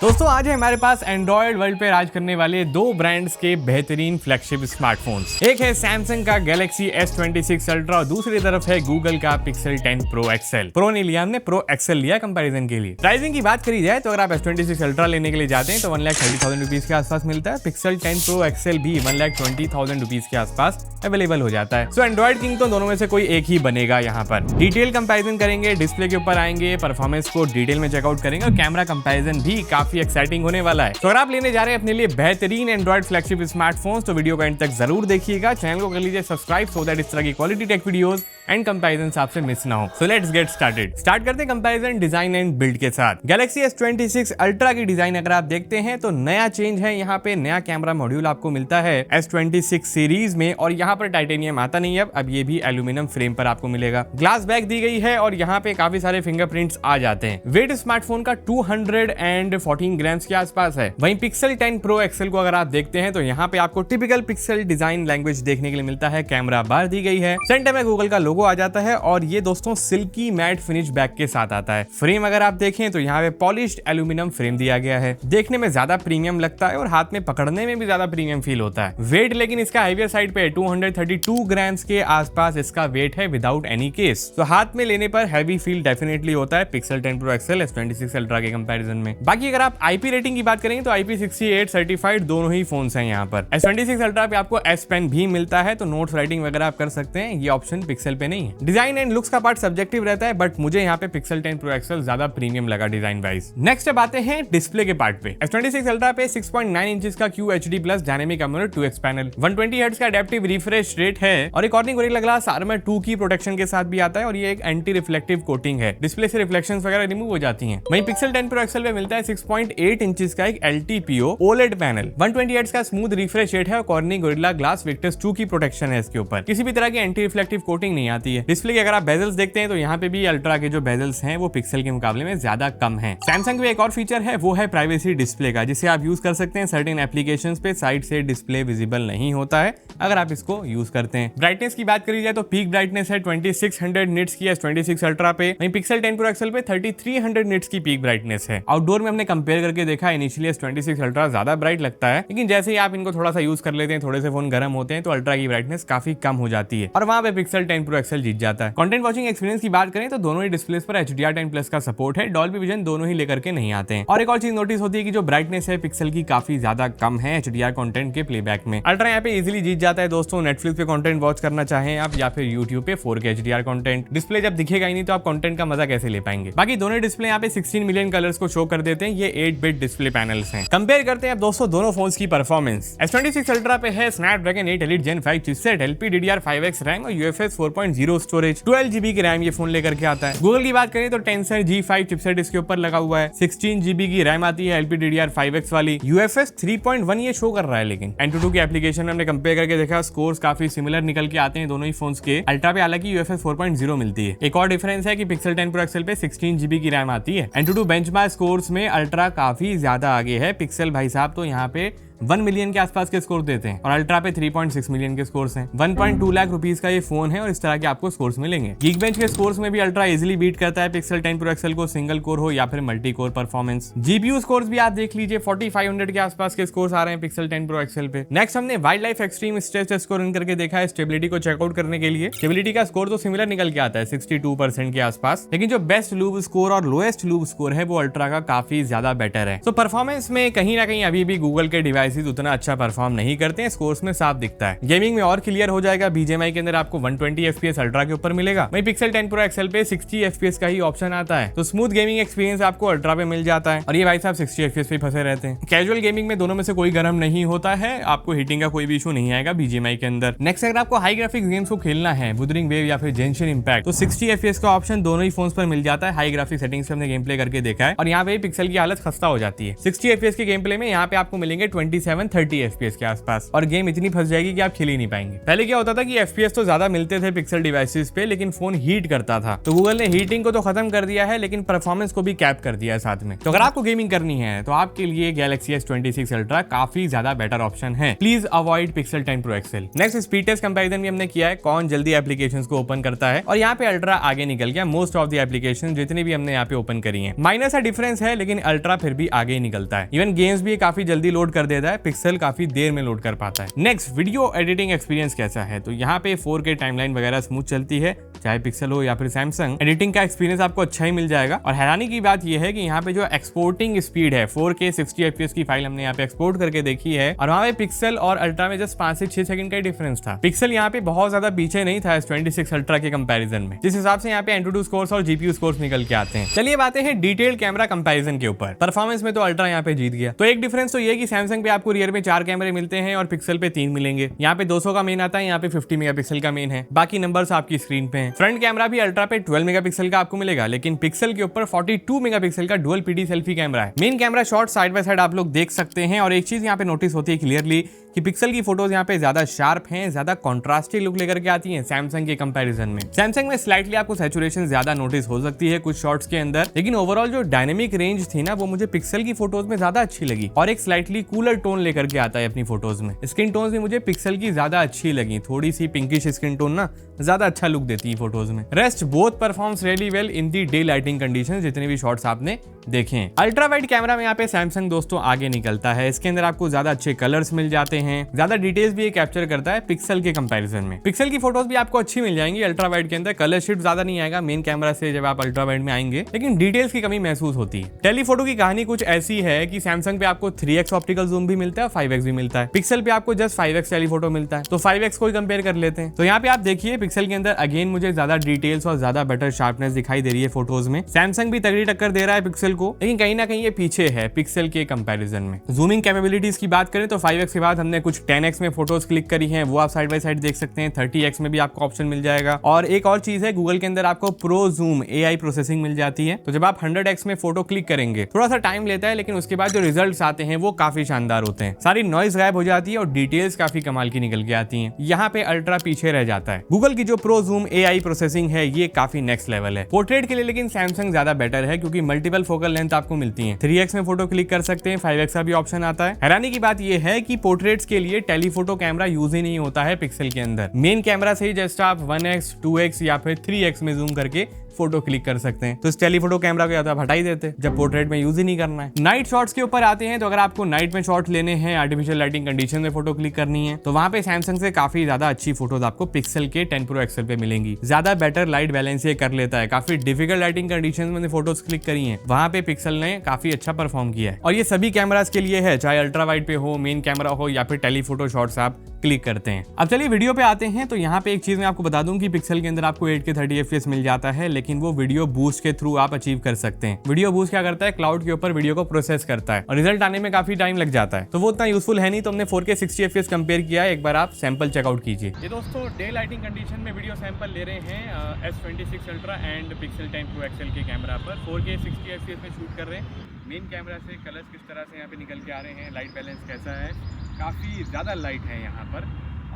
दोस्तों आज है हमारे पास एंड्रॉयड वर्ल्ड पे राज करने वाले दो ब्रांड्स के बेहतरीन फ्लैगशिप स्मार्टफोन्स। एक है सैमसंग का गैलेक्सी S26 अल्ट्रा और दूसरी तरफ है गूगल का पिक्सल 10 प्रो एक्सएल। प्रो नहीं लिया हमने, प्रो एक्सएल लिया कंपैरिजन के लिए। प्राइसिंग की बात करी जाए तो अगर आप S26 अल्ट्रा लेने के लिए जाते हैं तो 1,30,000 रुपीज के आसपास मिलता है। पिक्सल 10 प्रो एक्सएल भी 1,20,000 रुपीज के आसपास अवेलेबल हो जाता है। सो एंड्रॉइड किंग तो दोनों में से कोई एक ही बनेगा। यहाँ पर डिटेल कंपैरिजन करेंगे, डिस्प्ले के ऊपर आएंगे, परफॉर्मेंस को डिटेल में चेकआउट करेंगे और कैमरा कंपैरिजन भी काफी एक्साइटिंग होने वाला है। तो अगर आप लेने जा रहे हैं अपने लिए बेहतरीन एंड्रॉइड फ्लैगशिप स्मार्टफोन्स तो वीडियो को एंड तक जरूर देखिएगा। चैनल को कर लीजिए सब्सक्राइब सो दैट इस तरह की quality take videos and comparison आपसे मिस ना हो। So let's get started. Start करते हैं कंपैरिजन डिजाइन एंड बिल्ड के साथ। गैलेक्सी S26 अल्ट्रा की डिजाइन अगर आप देखते हैं तो नया चेंज है। यहाँ पे नया कैमरा मॉड्यूल आपको मिलता है S26 सीरीज में और यहाँ पर टाइटेनियम आता नहीं है, अब ये भी एल्यूमिनियम फ्रेम पर आपको मिलेगा। ग्लास बैक दी गई है और यहाँ पे काफी सारे फिंगरप्रिंट्स आ जाते हैं। वेट स्मार्टफोन का 214 ग्राम्स के आसपास है। वहीं पिक्सल 10 प्रो एक्सएल को अगर आप देखते हैं तो यहाँ पे आपको टिपिकल पिक्सल डिजाइन लैंग्वेज देखने के लिए मिलता है। कैमरा बार दी गई है, सेंटर में गूगल का लोगो आ जाता है और ये दोस्तों सिल्की मैट फिनिश बैक के साथ आता है। फ्रेम अगर आप देखें तो यहाँ पे पॉलिश्ड एल्यूमिनियम फ्रेम दिया गया है। देखने में ज्यादा प्रीमियम लगता है और हाथ में पकड़ने में भी ज्यादा प्रीमियम फील होता है। वेट लेकिन इसका हेवियर साइड पे 232 ग्राम्स के आसपास इसका वेट है विदाउट एनी केस। तो हाथ में लेने पर हैवी फील डेफिनेटली होता है pixel 10 Pro XL S26 ultra के कंपैरिजन में। बाकी अगर आप आईपी रेटिंग की बात करेंगे तो IP68 सर्टिफाइड दोनों ही फोन्स हैं। यहाँ पर S26 अल्ट्रा पे आपको S पेन भी मिलता है तो नोट्स राइटिंग वगैरह आप कर सकते हैं। ये ऑप्शन पिक्सल पे नहीं है। डिजाइन एंड लुक्स का पार्ट सब्जेक्टिव रहता है बट मुझे यहाँ पे पिक्सल 10 प्रो एक्सएल ज्यादा प्रीमियम लगा डिजाइन वाइज। नेक्स्ट अब आते हैं डिस्प्ले के पार्ट पे। S26 अल्ट्रा पे 6.9 इंचेस का QHD plus dynamic AMOLED 2x panel, 120 hertz का एडेप्टिव रिफ्रेश रेट है और एक कॉर्निंग गोरिल्ला ग्लास आर्मर 2 की प्रोटेक्शन के साथ भी आता है और ये एक एंटी रिफ्लेक्टिव कोटिंग है। डिस्प्ले से रिफ्लेक्शंस वगैरह रिमूव हो जाती हैं। वहीं पिक्सल 10 प्रो एक्सएल पे मिलता है 6.8 इंचेस का एक LTPO OLED पैनल, 120 हर्ट्ज का स्मूथ रिफ्रेश रेट है और कॉर्निंग गोरिल्ला ग्लास विक्टस 2 की प्रोटेक्शन है। इसके ऊपर किसी भी तरह की एंटी रिफ्लेक्टिव कोटिंग नहीं आती है। डिस्प्ले के अगर आप बेजल्स देखते हैं तो यहाँ पे भी अल्ट्रा के जो बेजल्स हैं वो पिक्सल के मुकाबले में ज्यादा कम हैं। सैमसंग में एक और फीचर है वो है प्राइवेसी डिस्प्ले का, जिसे आप यूज कर सकते हैं सर्टेन एप्लीकेशंस पे साइड से डिस्प्ले विजिबल नहीं होता है अगर आप इसको यूज करते हैं। ब्राइटनेस की बात करी जाए तो पीक ब्राइटनेस है 2600 निट्स की S26 अल्ट्रा पे। वहीं पिक्सल 10 प्रो एक्सएल पे 3300 निट्स की पीक ब्राइटनेस है। आउटडोर में हमने कंपेयर करके देखा, इनिशियली S26 अल्ट्रा ज्यादा ब्राइट लगता है लेकिन जैसे ही आप इनको थोड़ा सा यूज कर लेते हैं, थोड़े से फोन गर्म होते हैं तो अल्ट्रा की ब्राइटनेस काफी कम हो जाती है और वहां पे पिक्सल 10 प्रो एक्सएल जीत जाता है। कंटेंट वॉचिंग एक्सपीरियंस की बात करें तो दोनों ही डिस्प्लेस पर HDR10+ का सपोर्ट है। डॉल्बी विजन दोनों ही लेकर के नहीं आते हैं। और एक और चीज नोटिस होती है कि जो ब्राइटनेस है पिक्सल की काफी ज्यादा कम है HDR कंटेंट के प्लेबैक में। अल्ट्रा यहाँ पे इजीली जीत जाता है दोस्तों। नेटफ्लिक्स पे कंटेंट वॉच करना चाहें आप या फिर यूट्यूब पे 4K HDR कंटेंट। डिस्प्ले जब दिखेगा ही नहीं तो आप कंटेंट का मजा कैसे ले पाएंगे। बाकी दोनों डिस्प्ले यहाँ पे 16 मिलियन कलर्स को शो कर देते हैं। ये 8 बिट डिस्प्ले पैनल्स हैं। कंपेयर करते हैं अब दोस्तों दोनों फोन्स की परफॉर्मेंस। S26 अल्ट्रा पे है Snapdragon 8 Elite Gen 5 chipset, LPDDR5X RAM और UFS 4.0 स्टोरेज, 12 GB की रैम ये फोन लेकर के आता है। गूगल की बात करें तो टेंसर G5 चिपसेट इसके ऊपर लगा हुआ है, 16 GB की रैम आती है LPDDR5X वाली, UFS 3.1 ये शो कर रहा है। लेकिन Antutu की एप्लीकेशन में हमने कंपेयर करके देखा, स्कोर्स काफी सिमिलर निकल के आते हैं दोनों ही फोन्स के। अल्ट्रा पे हालांकि UFS 4.0 मिलती है। एक और डिफरेंस है कि पिक्सल 10 प्रो एक्सएल पे 16 GB की रैम आती है। Antutu बेंचमार्क स्कोर्स में अल्ट्रा काफी ज्यादा आगे है। पिक्सल भाई साहब तो यहाँ पे 1 मिलियन के आसपास के स्कोर देते हैं और अल्ट्रा पे 3.6 मिलियन के स्कोर्स हैं। 1.2 लाख रुपीस का ये फोन है और इस तरह के आपको स्कोर्स मिलेंगे। Geekbench के स्कोर्स में भी अल्ट्रा इजीली बीट करता है पिक्सल 10 प्रो एक्सएल को, सिंगल कोर हो या फिर multi core performance. GPU scores भी आप देख लीजिए 4500 के आसपास के स्कोर्स आ रहे हैं पिक्सल 10 प्रो एक्सएल पे। नेक्स्ट हमने Wild Life Extreme stress test को रन करके देखा है स्टेबिलिटी को चेकआउट करने के लिए। स्टेबिलिटी का स्कोर तो सिमिलर निकल के आता है 62% के आसपास, लेकिन जो बेस्ट लूप स्कोर और लोएस्ट लूप स्कोर है वो अल्ट्रा का काफी ज्यादा बेटर है। तो परफॉर्मेंस में कहीं ना कहीं अभी भी गूगल के डिवाइसेस उतना अच्छा परफॉर्म नहीं करते हैं, स्कोर्स में साफ दिखता है। गेमिंग में और क्लियर हो जाएगा, BGMI के अंदर आपको 120 FPS अल्ट्रा के ऊपर मिलेगा। वहीं पिक्सल 10 प्रो एक्सएल पे 60 FPS का ही ऑप्शन आता है तो स्मूथ गेमिंग एक्सपीरियंस आपको अल्ट्रा पे मिल जाता है और ये भाई साहब 60 FPS पे फंसे रहते हैं। कैजुअल गेमिंग में दोनों में से कोई गर्म नहीं होता है, आपको हीटिंग का कोई भी इशू नहीं आएगा BGMI के अंदर। नेक्स्ट अगर आपको हाई ग्राफिक्स गेम्स को खेलना है, बुदरिंग वेव या फिर जेंशिन इंपैक्ट, तो 60 FPS का ऑप्शन दोनों ही फोन्स पर मिल जाता है। हाई ग्राफिक सेटिंग्स पे हमने गेम प्ले करके देखा है और यहाँ पे पिक्सल की हालत खस्ता हो जाती है। 60 FPS के गेम प्ले में यहाँ पे आपको मिलेंगे 27-30 FPS के आसपास, और गेम इतनी फंस जाएगी कि आप खेल ही नहीं पाएंगे। पहले क्या होता था कि FPS तो ज्यादा मिलते थे पिक्सल डिवाइसेस पे, लेकिन फोन हीट करता था। तो गूगल ने हीटिंग को तो खत्म कर दिया है, लेकिन परफॉर्मेंस को भी कैप कर दिया है साथ में। तो अगर आपको गेमिंग करनी है तो आपके लिए Galaxy S26 Ultra काफी ज्यादा बेटर ऑप्शन है। Please avoid Pixel 10 Pro XL। Next speed test comparison भी हमने किया है, कौन जल्दी एप्लीकेशंस को ओपन करता है, और यहाँ पे अल्ट्रा आगे निकल गया मोस्ट ऑफ द एप्लीकेशन जितनी भी हमने यहाँ पे ओपन करी है। माइनर सा डिफरेंस है, लेकिन अल्ट्रा फिर भी आगे ही निकलता है। इवन गेम्स भी काफी जल्दी लोड कर देता है, पिक्सल काफी देर में लोड कर पाता है। नेक्स्ट, वीडियो एडिटिंग एक्सपीरियंस कैसा है? तो यहाँ पे 4K टाइमलाइन वगैरह स्मूथ चलती है, चाहे पिक्सल हो या फिर सैमसंग। एडिटिंग का एक्सपीरियंस आपको अच्छा ही मिल जाएगा। और हैरानी की बात यह है कि यहाँ पे जो एक्सपोर्टिंग स्पीड है, 4K 60 FPS की फाइल हमने यहाँ पे एक्सपोर्ट करके देखी है, और वहाँ पे पिक्सल और अल्ट्रा में जस्ट 5 से 6 सेकंड का डिफरेंस था। पिक्सल यहाँ पे बहुत ज्यादा पीछे नहीं था S26 अल्ट्रा के कंपैरिजन में, जिस हिसाब से यहाँ पे एंटूटू स्कोर्स और GPU स्कोर्स निकल के आते हैं। चलिए बातें हैं डिटेल्ड कैमरा कंपैरिजन के ऊपर। परफॉर्मेंस में तो अल्ट्रा यहाँ पे जीत गया। तो एक डिफरेंस तो ये कि सैमसंग पे आपको रियर में 4 कैमरे मिलते हैं और पिक्सल पे 3 मिलेंगे। यहाँ पे 200 का मेन आता है, यहाँ पे 50 मेगापिक्सल का मेन है। बाकी नंबर्स आपकी स्क्रीन पे हैं। फ्रंट कैमरा भी अल्ट्रा पे 12 मेगापिक्सल का आपको मिलेगा, लेकिन पिक्सल के ऊपर 42 मेगापिक्सल का डुअल PD सेल्फी कैमरा है। Main camera shot side by side आप लोग देख सकते हैं। और एक चीज यहाँ पे नोटिस होती है क्लियरली कि पिक्सल की फोटोज यहाँ पे ज्यादा शार्प हैं, ज्यादा कॉन्ट्रास्टी लुक लेकर के आती हैं सैमसंग के कंपैरिजन में। सैमसंग में स्लाइटली आपको सैचुरेशन ज्यादा नोटिस हो सकती है कुछ शॉट्स के अंदर, लेकिन ओवरऑल जो डायनेमिक रेंज थी ना, वो मुझे पिक्सल की फोटोज में ज्यादा अच्छी लगी। और एक स्लाइटली कूलर टोन लेकर के आता है अपनी फोटोज में। स्किन टोन भी मुझे पिक्सल की ज्यादा अच्छी लगी, थोड़ी सी पिंकिश स्किन टोन ना ज्यादा अच्छा लुक देती है फोटोज में। Rest both performs really well in the day lighting conditions, जितने भी शॉट्स आपने देखे हैं। अल्ट्रा वाइड कैमरा में यहाँ पे सैमसंग दोस्तों आगे निकलता है। इसके अंदर आपको ज्यादा अच्छे कलर्स मिल जाते हैं, ज्यादा डिटेल्स भी ये कैप्चर करता है पिक्सल के कंपैरिजन में। पिक्सल की फोटोज भी आपको अच्छी मिल जाएंगी अल्ट्रा वाइड के अंदर, कलर शिफ्ट ज्यादा नहीं आएगा मेन कैमरा से जब आप अल्ट्रा वाइड में आएंगे, लेकिन डिटेल्स की कमी महसूस होती है। टेलीफोटो की कहानी कुछ ऐसी है कि सैमसंग पे आपको 3x ऑप्टिकल जूम भी मिलता है, 5x भी मिलता है। पिक्सल पे आपको जस्ट 5x टेलीफोटो मिलता है, तो 5x को ही कंपेयर कर लेते हैं। तो यहाँ पे आप देखिए पिक्सल के अंदर अगेन मुझे ज्यादा डिटेल्स और ज्यादा बेटर शार्पनेस दिखाई दे रही है फोटोज में। सैमसंग भी तगड़ी टक्कर दे रहा है पिक्सल को, लेकिन कहीं ना कहीं ये पीछे है पिक्सल के कंपैरिजन में। जूमिंग कैपेबिलिटीज की बात करें तो 5x के बाद हमने कुछ 10x में फोटोज क्लिक करी हैं, वो आप साइड बाय साइड देख सकते हैं। 30x में भी आपको ऑप्शन मिल जाएगा। और एक और चीज है, गूगल के अंदर आपको प्रो जूम AI प्रोसेसिंग मिल जाती है। तो जब आप 100x में फोटो क्लिक करेंगे, थोड़ा सा टाइम लेता है, लेकिन उसके बाद जो रिजल्ट्स आते हैं वो काफी शानदार होते हैं। सारी नॉइज गायब हो जाती है और डिटेल्स काफी कमाल की निकल के आती हैं। यहाँ पे अल्ट्रा पीछे रह जाता है। गूगल की जो प्रो जूम AI प्रोसेसिंग है ये काफी नेक्स्ट लेवल है। पोर्ट्रेट के लिए लेकिन सैमसंग ज्यादा बेटर है, क्योंकि मल्टीपल फोकल लेंथ आपको मिलती है। 3x में फोटो क्लिक कर सकते हैं, 5x का भी ऑप्शन आता है। हैरानी की बात यह है कि पोर्ट्रेट्स के लिए टेलीफोटो कैमरा यूज ही नहीं होता है पिक्सल के अंदर। मेन कैमरा से ही जस्ट आप 1x 2x या फिर 3x में जूम करके फोटो क्लिक कर सकते हैं। तो इस टेलीफोटो कैमरा को या तो आप हटा ही देते जब पोर्ट्रेट में यूज ही नहीं करना है। नाइट शॉट्स के ऊपर आते हैं, तो अगर आपको नाइट में शॉट लेने हैं, आर्टिफिशियल लाइटिंग कंडीशन में फोटो क्लिक करनी है, तो वहां पे सैमसंग से काफी ज्यादा अच्छी फोटोज आपको पिक्सल के 10 Pro XL पे मिलेंगी। ज्यादा बेटर लाइट बैलेंस ये कर लेता है। काफी डिफिकल्ट लाइटिंग कंडीशन में फोटोज क्लिक करी है, वहां पे पिक्सल ने काफी अच्छा परफॉर्म किया है। और ये सभी कैमरास के लिए है, चाहे अल्ट्रा वाइड पे हो, मेन कैमरा हो या फिर टेलीफोटो शॉट्स आप क्लिक करते हैं। अब चलिए वीडियो पे आते हैं। तो यहाँ पे एक चीज मैं आपको बता दूं कि पिक्सल के अंदर आपको 8K 30 FPS मिल जाता है, लेकिन वो वीडियो बूस्ट के थ्रू आप अचीव कर सकते हैं। वीडियो बूस्ट क्या करता है, क्लाउड के ऊपर वीडियो को प्रोसेस करता है और रिजल्ट आने में काफी टाइम लग जाता है, तो वो उतना यूजफुल है नहीं। तो हमने 4K 60 FPS कंपेयर किया है, एक बार आप सैंपल चेकआउट कीजिए। ये दोस्तों डे लाइटिंग कंडीशन में वीडियो सैंपल ले रहे हैं S26 ultra and pixel 10 Pro XL के कैमरा पर 4K 60 FPS में शूट कर रहे हैं। मेन कैमरा से कलर्स किस तरह से यहाँ पे निकल के आ रहे हैं, लाइट बैलेंस कैसा है, काफ़ी ज़्यादा लाइट है यहाँ पर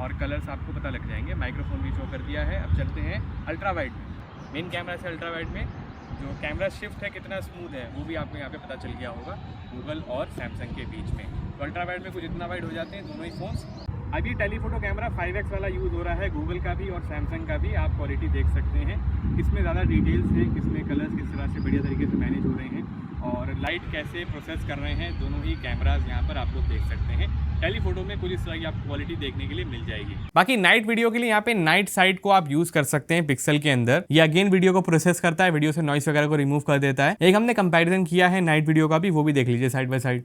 और कलर्स आपको पता लग जाएंगे। माइक्रोफोन भी शो कर दिया है। अब चलते हैं अल्ट्रा वाइड में। मेन कैमरा से अल्ट्रा वाइड में जो कैमरा शिफ्ट है कितना स्मूथ है वो भी आपको यहाँ पे पता चल गया होगा गूगल और सैमसंग के बीच में। तो अल्ट्रा वाइड में कुछ इतना वाइड हो जाते हैं दोनों ही फोन्स। अभी टेलीफोटो कैमरा 5x वाला यूज़ हो रहा है, गूगल का भी और सैमसंग का भी। आप क्वालिटी देख सकते हैं किसमें ज़्यादा डिटेल्स है, किसमें कलर्स किस तरह से बढ़िया तरीके से मैनेज हो रहे हैं और लाइट कैसे प्रोसेस कर रहे हैं। दोनों ही कैमराज यहाँ पर आप लोग देख सकते हैं। टेलीफोटो में कुछ इस तरह की आपको क्वालिटी देखने के लिए मिल जाएगी। बाकी नाइट वीडियो के लिए यहाँ पे नाइट साइड को आप यूज कर सकते हैं पिक्सल के अंदर। ये अगेन वीडियो को प्रोसेस करता है, वीडियो से नॉइस वगैरह को रिमूव कर देता है। एक हमने कंपैरिजन किया है नाइट वीडियो का भी, वो भी देख लीजिए साइड बाय साइड।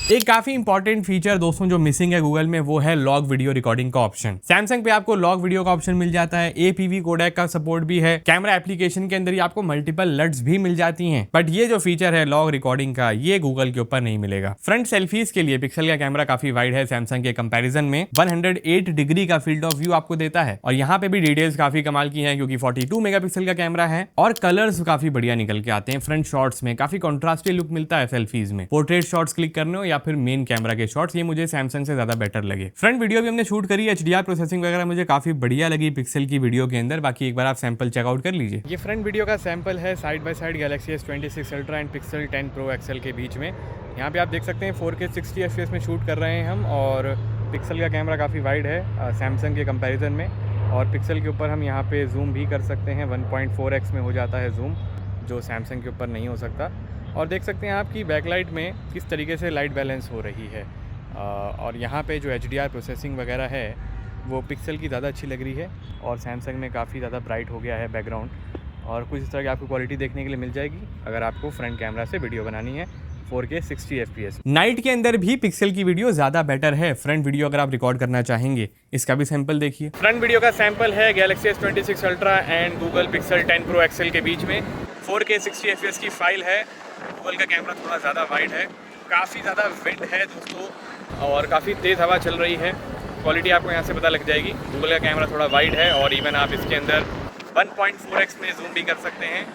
एक काफी इंपॉर्टेंट फीचर दोस्तों जो मिसिंग है गूगल में वो है लॉग वीडियो रिकॉर्डिंग का ऑप्शन। सैमसंग पे आपको लॉग वीडियो का ऑप्शन मिल जाता है, APV कोडेक का सपोर्ट भी है, कैमरा एप्लीकेशन के अंदर ही आपको मल्टीपल लट्स भी मिल जाती हैं, बट ये जो फीचर है लॉग रिकॉर्डिंग का ये गूगल के ऊपर नहीं मिलेगा। फ्रंट सेल्फीज के लिए पिक्सल का कैमरा काफी वाइड है सैमसंग के कंपैरिजन में, 108 डिग्री का फील्ड ऑफ व्यू आपको देता है और यहाँ पे भी डिटेल्स काफी कमाल की हैं क्योंकि 42 मेगापिक्सल का कैमरा है और कलर्स काफी बढ़िया निकल के आते हैं। फ्रंट शॉट्स में काफी कॉन्ट्रास्टी लुक मिलता है सेल्फीज में, पोर्ट्रेट शॉट्स क्लिक करने हो या फिर मेन कैमरा के शॉट्स, ये मुझे सैमसंग से ज्यादा बेटर लगे। फ्रंट वीडियो भी हमने शूट करी, HDR प्रोसेसिंग वगैरह मुझे काफी बढ़िया लगी पिक्सल की वीडियो के अंदर। बाकी एक बार आप सैंपल चेकआउट कर लीजिए। ये फ्रंट वीडियो का सैंपल है side by side Galaxy S26 ultra and pixel 10 Pro XL के बीच में। यहाँ पे आप देख सकते हैं 4K 60 FPS में शूट कर रहे हैं हम और पिक्सल का कैमरा काफ़ी वाइड है सैमसंग के कंपैरिजन में और पिक्सल के ऊपर हम यहाँ पे जूम भी कर सकते हैं, 1.4x में हो जाता है जूम जो सैमसंग के ऊपर नहीं हो सकता। और देख सकते हैं आपकी बैकलाइट में किस तरीके से लाइट बैलेंस हो रही है और यहाँ पे जो HDR प्रोसेसिंग वगैरह है वो पिक्सल की ज़्यादा अच्छी लग रही है और सैमसंग में काफ़ी ज़्यादा ब्राइट हो गया है बैकग्राउंड और कुछ इस तरह की आपको क्वालिटी देखने के लिए मिल जाएगी अगर आपको फ्रंट कैमरा से वीडियो बनानी है 4K 60 FPS। नाइट के अंदर भी पिक्सल की वीडियो ज़्यादा बेटर है फ्रंट वीडियो अगर आप रिकॉर्ड करना चाहेंगे। इसका भी सैंपल देखिए। फ्रंट वीडियो का सैंपल है Galaxy S26 ultra and Google pixel 10 Pro XL के बीच में, 4K 60 FPS की फाइल है। गूगल का कैमरा थोड़ा ज़्यादा वाइड है, काफ़ी ज़्यादा विंड है दोस्तों और काफ़ी तेज़ हवा चल रही है। क्वालिटी आपको यहाँ से पता लग जाएगी। गूगल का कैमरा थोड़ा वाइड है और इवन आप इसके अंदर 1.4x में जूम भी कर सकते हैं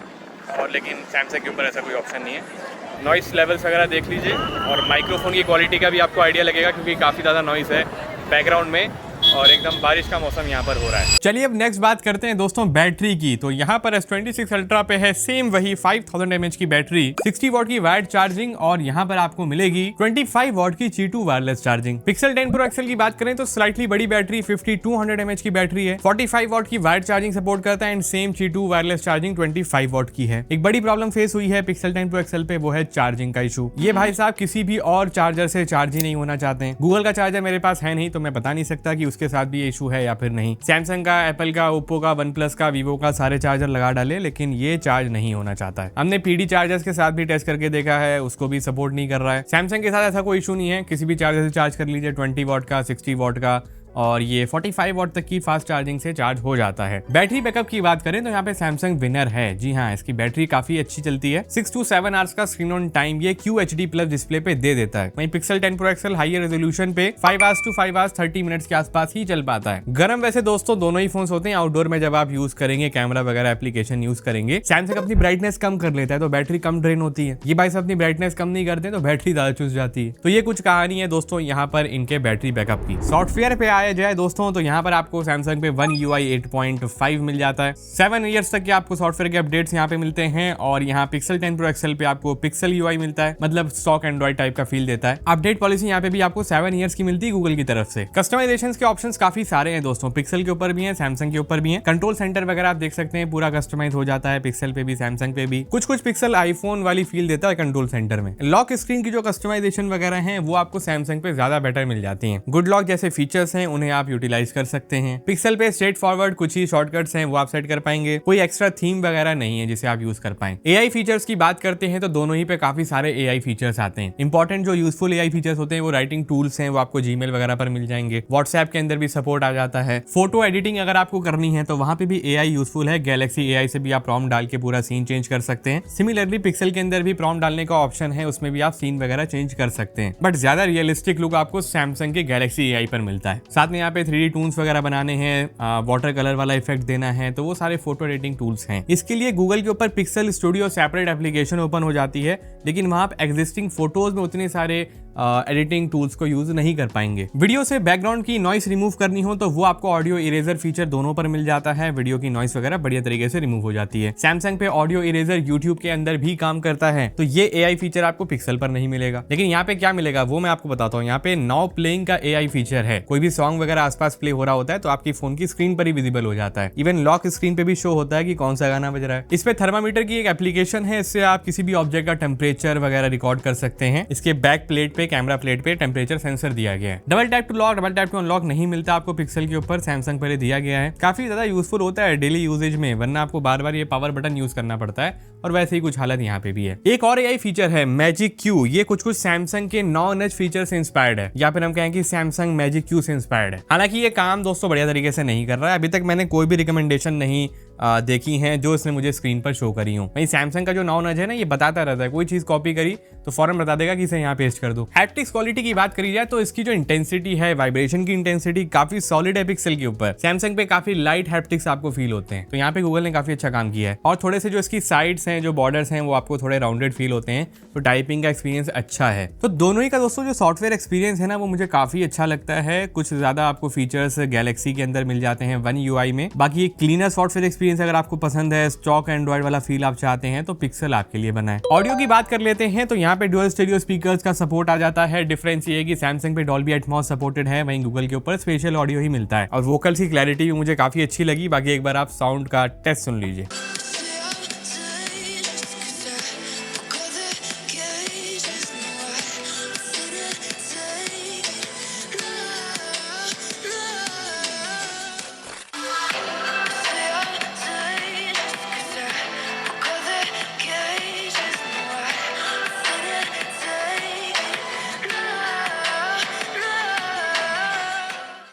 और लेकिन सैमसंग के ऊपर ऐसा कोई ऑप्शन नहीं है। नॉइस लेवल्स वगैरह देख लीजिए और माइक्रोफोन की क्वालिटी का भी आपको आइडिया लगेगा क्योंकि काफ़ी ज़्यादा नॉइस है बैकग्राउंड में और एकदम बारिश का मौसम यहाँ पर हो रहा है। चलिए अब नेक्स्ट बात करते हैं दोस्तों बैटरी की। तो यहाँ पर S26 अल्ट्रा पे है सेम वही 5000 mAh की बैटरी, 60 वॉट की वायर्ड चार्जिंग और यहाँ पर आपको मिलेगी 25 वॉट की Qi2 wireless charging. Pixel 10 Pro XL की बात करें तो स्लाइटली बड़ी बैटरी 5200 mAh की बैटरी है, 45 वॉट की वायर्ड चार्जिंग सपोर्ट करता है and same Qi2 wireless charging 25 what की है। एक बड़ी प्रॉब्लम फेस हुई है पिक्सल 10 Pro XL पे, वो है चार्जिंग का इशू। ये भाई साहब किसी भी और चार्जर से चार्ज ही नहीं होना चाहते हैं। गूगल का चार्जर मेरे पास है नहीं तो मैं बता नहीं सकता कि उसके साथ भी ये इशू है या फिर नहीं। सैमसंग का, एप्पल का, ओप्पो का, OnePlus का, वीवो का सारे चार्जर लगा डाले लेकिन ये चार्ज नहीं होना चाहता है। हमने PD चार्जर्स के साथ भी टेस्ट करके देखा है, उसको भी सपोर्ट नहीं कर रहा है। सैमसंग के साथ ऐसा कोई इशू नहीं है, किसी भी चार्जर से चार्ज कर लीजिए, 20 वॉट का, 60 वॉट का और ये 45 वॉट तक की फास्ट चार्जिंग से चार्ज हो जाता है। बैटरी बैकअप की बात करें तो यहाँ पे सैमसंग विनर है। जी हाँ, इसकी बैटरी काफी अच्छी चलती है, 6 to 7 आवर्स का स्क्रीन ऑन टाइम ये QHD प्लस डिस्प्ले पे दे देता है। वहीं pixel 10 Pro XL high resolution पे 5 hours to 5 hours 30 मिनट्स के आसपास ही चल पाता है। गर्म वैसे दोस्तों दोनों ही फोन होते हैं, आउटडोर में जब आप यूज करेंगे, कैमरा वगैरह एप्लीकेशन यूज करेंगे, सैमसंग अपनी ब्राइटनेस कम कर लेता है तो बैटरी कम ड्रेन होती है। ये भाई सब अपनी ब्राइटनेस कम नहीं करते तो बैटरी ज्यादा चूस जाती है। तो ये कुछ कहानी है दोस्तों यहाँ पर इनके बैटरी बैकअप की। सॉफ्टवेयर पे आया जाए दोस्तों तो यहाँ पर आपको सैमसंग पे One UI 8.5 मिल जाता है। 7 ईयर्स तक के आपको सॉफ्टवेयर के अपडेट्स यहाँ पे मिलते हैं और यहाँ पिक्सल 10 Pro XL पे आपको पिक्सल UI मिलता है, मतलब स्टॉक एंड्रॉइड टाइप का फील देता है। अपडेट पॉलिसी यहाँ पे भी आपको 7 ईयर्स की मिलती है गूगल की तरफ से। कस्टमाइजेशन के ऑप्शंस काफी सारे हैं दोस्तों, पिक्सल के ऊपर भी है, सैमसंग के ऊपर भी है। कंट्रोल सेंटर वगैरह आप देख सकते हैं पूरा कस्टमाइज हो जाता है, पिक्सल पे भी सैमसंग पे भी। कुछ पिक्सल आईफोन वाली फील देता है कंट्रोल सेंटर में। लॉक स्क्रीन की जो कस्टमाइजेशन वगैरह है वो आपको सैमसंग पे ज्यादा बेटर मिल जाती है। गुड लॉक जैसे फीचर्स हैं उन्हें आप यूटिलाइज कर सकते हैं। पिक्सल पे स्ट्रेट फॉरवर्ड कुछ ही शॉर्टकट्स हैं वो आप सेट कर पाएंगे, कोई एक्स्ट्रा थीम वगैरह नहीं है जिसे आप यूज कर पाएं। एआई फीचर्स की बात करते हैं तो दोनों ही पे काफी सारे एआई फीचर्स आते हैं। इंपॉर्टेंट जो यूजफुल एआई फीचर्स होते हैं वो राइटिंग टूल्स हैं, वो आपको जीमेल वगैरह पर मिल जाएंगे। व्हाट्सएप के अंदर भी सपोर्ट आ जाता है। फोटो एडिटिंग अगर आपको करनी है तो वहां पे भी एआई यूजफुल है। गैलेक्सी एआई से भी आप प्रॉम्प्ट डाल के पूरा सीन चेंज कर सकते हैं। सिमिलरली पिक्सल के अंदर भी प्रॉम्प्ट डालने का ऑप्शन है, उसमें भी आप सीन वगैरह चेंज कर सकते हैं। बट ज्यादा रियलिस्टिक लुक आपको सैमसंग के गैलेक्सी एआई पर मिलता है। साथ में यहाँ पे 3D टूल्स वगैरह बनाने हैं, वाटर कलर वाला इफेक्ट देना है, तो वो सारे फोटो एडिटिंग टूल्स हैं। इसके लिए गूगल के ऊपर pixel studio separate application open हो जाती है, लेकिन वहां आप एग्जिस्टिंग फोटोज में उतने सारे एडिटिंग टूल्स को यूज नहीं कर पाएंगे। वीडियो से बैकग्राउंड की नॉइस रिमूव करनी हो तो वो आपको ऑडियो इरेजर फीचर दोनों पर मिल जाता है। वीडियो की नॉइस वगैरह बढ़िया तरीके से रिमूव हो जाती है। सैमसंग पे ऑडियो इरेजर यूट्यूब के अंदर भी काम करता है, तो ये एआई फीचर आपको पिक्सल पर नहीं मिलेगा। लेकिन यहाँ पे क्या मिलेगा वो मैं आपको बताता हूँ। यहाँ पे नाउ प्लेइंग का एआई फीचर है। कोई भी सॉन्ग वगैरह आसपास प्ले हो रहा होता है तो आपकी फोन की स्क्रीन पर ही विजिबल हो जाता है। इवन लॉक स्क्रीन पे भी शो होता है कि कौन सा गाना बज रहा है। इस पे थर्मामीटर की एक एप्लीकेशन है, इससे आप किसी भी ऑब्जेक्ट का टेम्परेचर वगैरह रिकॉर्ड कर सकते हैं। इसके बैक प्लेट पे पे कैमरा प्लेट पे टेम्परेचर सेंसर दिया गया है। Double tap to lock, double tap to unlock नहीं मिलता आपको पिक्सल के ऊपर, सैमसंग पहले दिया गया है। काफी ज्यादा यूजफुल होता है डेली यूजेज में, वरना आपको बार बार ये पावर बटन यूज करना पड़ता है, और वैसे ही कुछ हालत यहाँ पे भी है। एक और AI फीचर है मैजिक क्यू, ये कुछ सैमसंग के 9 नच फीचर से इंस्पायर्ड है, या फिर हम कहें कि सैमसंग मैजिक क्यू से इंस्पायर्ड है। हालांकि ये काम दोस्तों बढ़िया तरीके से नहीं कर रहा है, अभी तक मैंने कोई भी रिकमेंडेशन नहीं देखी हैं जो इसने मुझे स्क्रीन पर शो करी हूँ। वहीं सैमसंग का जो 9 नच है ना, ये बताता रहता है, कोई चीज कॉपी करी तो फौरन बता देगा कि इसे यहाँ पेस्ट कर दो। हैप्टिक्स क्वालिटी की बात करी जाए तो इसकी जो इंटेंसिटी है, वाइब्रेशन की इंटेंसिटी काफी सॉलिड है पिक्सल के ऊपर। सैमसंग पे काफी लाइट हैप्टिक्स आपको फील होते हैं, तो यहाँ पे गूगल ने काफी अच्छा काम किया है। और थोड़े से जो इसकी साइड्स हैं, जो बॉर्डर्स हैं, वो आपको थोड़े राउंडेड फील होते हैं, तो टाइपिंग का एक्सपीरियंस अच्छा है। तो दोनों ही का दोस्तों जो सॉफ्टवेयर एक्सपीरियंस है ना, वो मुझे काफी अच्छा लगता है। कुछ ज्यादा आपको फीचर्स गैलेक्सी के अंदर मिल जाते हैं One UI में। बाकी एक क्लीनर सॉफ्टवेयर एक्सपीरियंस अगर आपको पसंद है, स्टॉक एंड्रॉइड वाला फील आप चाहते हैं, तो पिक्सल आपके लिए बना है। ऑडियो की बात कर लेते हैं तो यहाँ पे डुअल स्टीरियो स्पीकर्स का सपोर्ट आ जाता है। डिफरेंस ये है कि सैमसंग पे डॉल्बी एटमॉस सपोर्टेड है, वहीं गूगल के ऊपर स्पेशल ऑडियो ही मिलता है। और वोकल्स की क्लैरिटी भी मुझे काफी अच्छी लगी। बाकी एक बार आप साउंड का टेस्ट सुन लीजिए।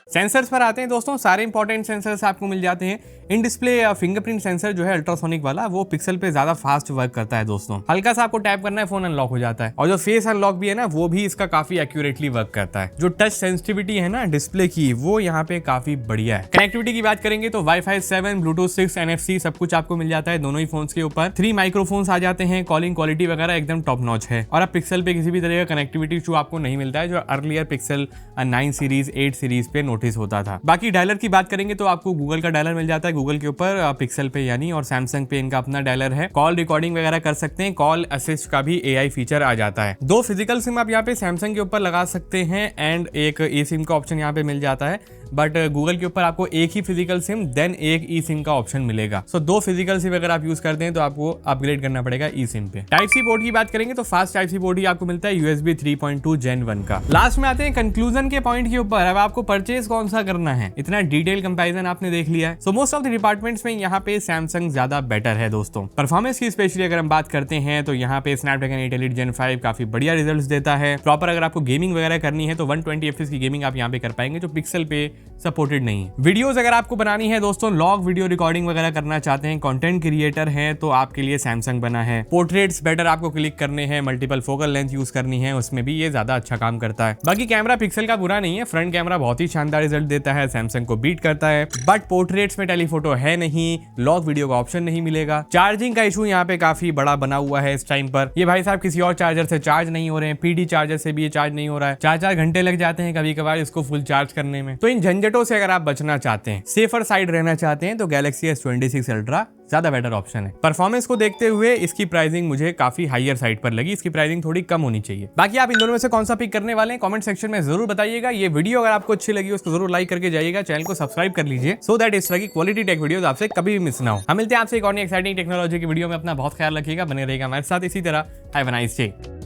सेंसर्स पर आते हैं दोस्तों, सारे इंपॉर्टेंट सेंसर्स आपको मिल जाते हैं। इन डिस्प्ले फिंगरप्रिंट सेंसर जो है अल्ट्रासोनिक वाला, वो पिक्सल पे ज्यादा फास्ट वर्क करता है दोस्तों। हल्का सा आपको टैप करना है, फोन अनलॉक हो जाता है। और जो फेस अनलॉक भी है ना, वो भी इसका काफी एक्यूरेटली वर्क करता है। जो टच सेंसिटिविटी है ना डिस्प्ले की, वो यहाँ पे काफी बढ़िया है। कनेक्टिविटी की बात करेंगे तो Wi-Fi 7, Bluetooth 6, NFC सब कुछ आपको मिल जाता है दोनों ही फोन्स के ऊपर। 3 माइक्रोफोन्स आ जाते हैं, कॉलिंग क्वालिटी वगैरह एकदम टॉप नॉच है। और अब पिक्सल पे किसी भी तरह का कनेक्टिविटी इशू आपको नहीं मिलता है, जो अर्लियर पिक्सल 9 सीरीज 8 सीरीज पे नोटिस होता था। बाकी डायलर की बात करेंगे तो आपको गूगल का डायलर मिल जाता है गूगल के ऊपर, पिक्सल पे यानी, और सैमसंग पे इनका अपना डायलर है। कॉल रिकॉर्डिंग वगैरह कर सकते हैं, कॉल असिस्ट का भी AI फीचर आ जाता है। 2 फिजिकल सिम आप यहाँ पे सैमसंग के ऊपर लगा सकते हैं, एंड एक ई सिम का ऑप्शन यहाँ पे मिल जाता है। बट गूगल के ऊपर आपको एक ही फिजिकल सिम देन एक ई सिम का ऑप्शन मिलेगा। सो 2 फिजिकल सिम अगर आप यूज करते हैं तो आपको अपग्रेड करना पड़ेगा ई सिम पे। टाइप सी पोर्ट की बात करेंगे तो फास्ट टाइप सी पोर्ट ही आपको मिलता है USB 3.2 Gen 1 का। लास्ट में आते हैं कंक्लूजन के पॉइंट के ऊपर। अब आपको परचेज कौन सा करना है, इतना डिटेल कंपैरिजन आपने देख लिया है। So most of the departments में यहाँ पे सैमसंग ज्यादा बेटर है दोस्तों। परफॉर्मेंस की स्पेशली अगर हम बात करते हैं तो यहाँ पे स्नैपड्रैगन 8 Elite Gen 5 काफी बढ़िया रिजल्ट्स देता है। प्रॉपर अगर आपको गेमिंग वगैरह करनी है तो 120 FPS की गेमिंग आप यहाँ पे कर पाएंगे, जो पिक्सल पे सपोर्टेड नहीं। वीडियोस अगर आपको बनानी है दोस्तों, लॉग वीडियो रिकॉर्डिंग वगैरह करना चाहते हैं, कंटेंट क्रिएटर हैं, तो आपके लिए सैमसंग बना है। पोर्ट्रेट्स बेटर आपको क्लिक करने हैं, मल्टीपल फोकल लेंथ यूज करनी है, उसमें भी ये ज्यादा अच्छा काम करता है। बाकी कैमरा पिक्सल का बुरा नहीं है, फ्रंट कैमरा बहुत ही शानदार रिजल्ट देता है, सैमसंग को बीट करता है। बट पोर्ट्रेट्स में टेलीफोटो है नहीं, लॉग वीडियो का ऑप्शन नहीं मिलेगा। चार्जिंग का इशू यहाँ पे काफी बड़ा बना हुआ है इस टाइम पर। ये भाई साहब किसी और चार्जर से चार्ज नहीं हो रहे हैं, PD चार्जर से भी ये चार्ज नहीं हो रहा है। 4-4 घंटे लग जाते हैं कभी कभार इसको फुल चार्ज करने में। तो इन झंझटों से अगर आप बचना चाहते हैं, सेफर साइड रहना चाहते हैं, तो गैलेक्सी S26 अल्ट्रा ज्यादा बेटर ऑप्शन है। परफॉर्मेंस को देखते हुए इसकी प्राइसिंग मुझे काफी हायर साइड पर लगी, इसकी प्राइसिंग थोड़ी कम होनी चाहिए। बाकी आप इन दोनों में से कौन सा पिक करने वाले हैं कमेंट सेक्शन में जरूर बताइएगा। ये वीडियो अगर आपको अच्छी लगी उसको जरूर लाइक करके जाइएगा, चैनल को सब्सक्राइब कर लीजिए, सो दैट इस तरह की क्वालिटी टेक वीडियोस आपसे कभी भी मिस ना हो। हम मिलते हैं आपसे एक और एक्साइटिंग टेक्नोलॉजी की वीडियो में। अपना बहुत ख्याल रखिएगा, बने रहेगा हमारे साथ इसी तरह। Have a nice day.